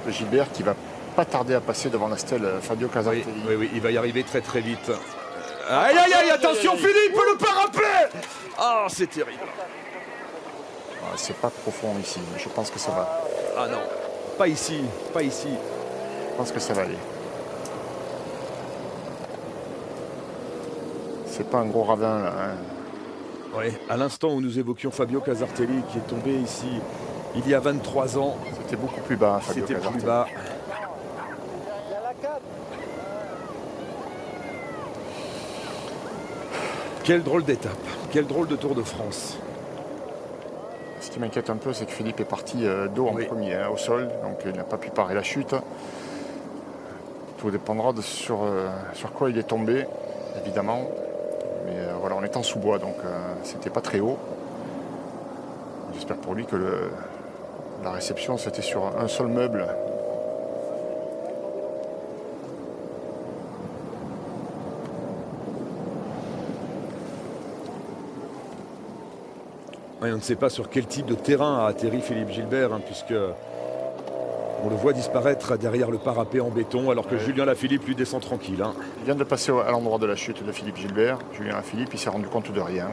Philippe Gilbert qui va pas tarder à passer devant la stèle Fabio Casartelli. Oui, il va y arriver très très vite. Aïe aïe aïe, attention Philippe, le parapet. Ah, c'est terrible. C'est pas profond ici, mais je pense que ça va. Ah non, pas ici, pas ici. Je pense que ça va aller. C'est pas un gros ravin là. Hein. Oui, à l'instant où nous évoquions Fabio Casartelli qui est tombé ici il y a 23 ans. C'était beaucoup plus bas, Fabio C'était Casartelli. plus bas. Quelle drôle d'étape, quel drôle de Tour de France. Ce qui m'inquiète un peu, c'est que Philippe est parti dos en premier, au sol, donc il n'a pas pu parer la chute. Tout dépendra de sur quoi il est tombé, évidemment. Mais voilà, on est en sous-bois, donc c'était pas très haut. J'espère pour lui que la réception, c'était sur un seul meuble. Oui, on ne sait pas sur quel type de terrain a atterri Philippe Gilbert, hein, puisque on le voit disparaître derrière le parapet en béton, alors que Julien Lafilippe lui descend tranquille. Hein. Il vient de passer à l'endroit de la chute de Philippe Gilbert. Julien Lafilippe, il s'est rendu compte de rien.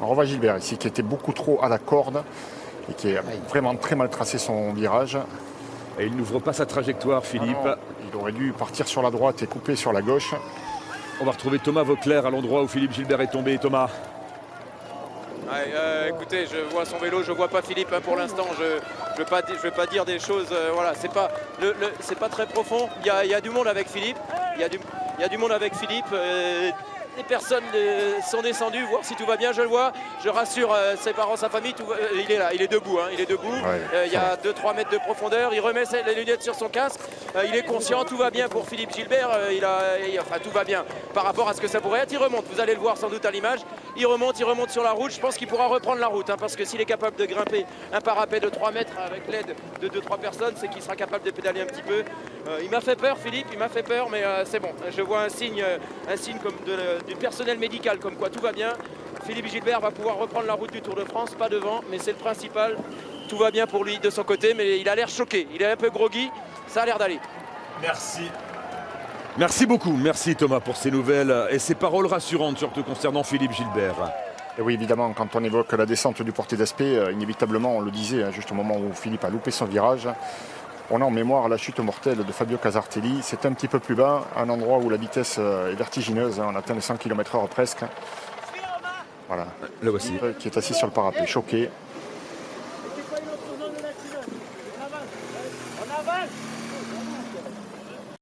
On revoit Gilbert ici, qui était beaucoup trop à la corde et qui a vraiment très mal tracé son virage. Et il n'ouvre pas sa trajectoire, Philippe. Ah non, il aurait dû partir sur la droite et couper sur la gauche. On va retrouver Thomas Vauclair à l'endroit où Philippe Gilbert est tombé. Thomas. Écoutez, je vois son vélo, je vois pas Philippe hein, pour l'instant. Je veux pas dire des choses. Voilà, c'est pas très profond. Il y a du monde avec Philippe. Il y a du monde avec Philippe. Les personnes sont descendues, voir si tout va bien. Je le vois. Je rassure ses parents, sa famille. Il est là, il est debout. Hein, il est debout. Ouais, il y a 2-3 mètres de profondeur. Il remet les lunettes sur son casque. Il est conscient. Tout va bien pour Philippe Gilbert. Enfin, tout va bien par rapport à ce que ça pourrait être. Il remonte. Vous allez le voir sans doute à l'image. Il remonte sur la route. Je pense qu'il pourra reprendre la route. Hein, parce que s'il est capable de grimper un parapet de 3 mètres avec l'aide de 2-3 personnes, c'est qu'il sera capable de pédaler un petit peu. Il m'a fait peur, Philippe. Il m'a fait peur. Mais c'est bon. Je vois un signe comme du personnel médical. Comme quoi tout va bien. Philippe Gilbert va pouvoir reprendre la route du Tour de France. Pas devant. Mais c'est le principal. Tout va bien pour lui de son côté. Mais il a l'air choqué. Il est un peu groggy. Ça a l'air d'aller. Merci. Merci beaucoup, merci Thomas pour ces nouvelles et ces paroles rassurantes surtout concernant Philippe Gilbert. Et oui, évidemment, quand on évoque la descente du Portet d'Aspet, inévitablement, on le disait, hein, juste au moment où Philippe a loupé son virage, on a en mémoire la chute mortelle de Fabio Casartelli. C'est un petit peu plus bas, un endroit où la vitesse est vertigineuse, hein, on atteint les 100 km/h presque. Voilà, le voici. Qui est assis sur le parapet, choqué.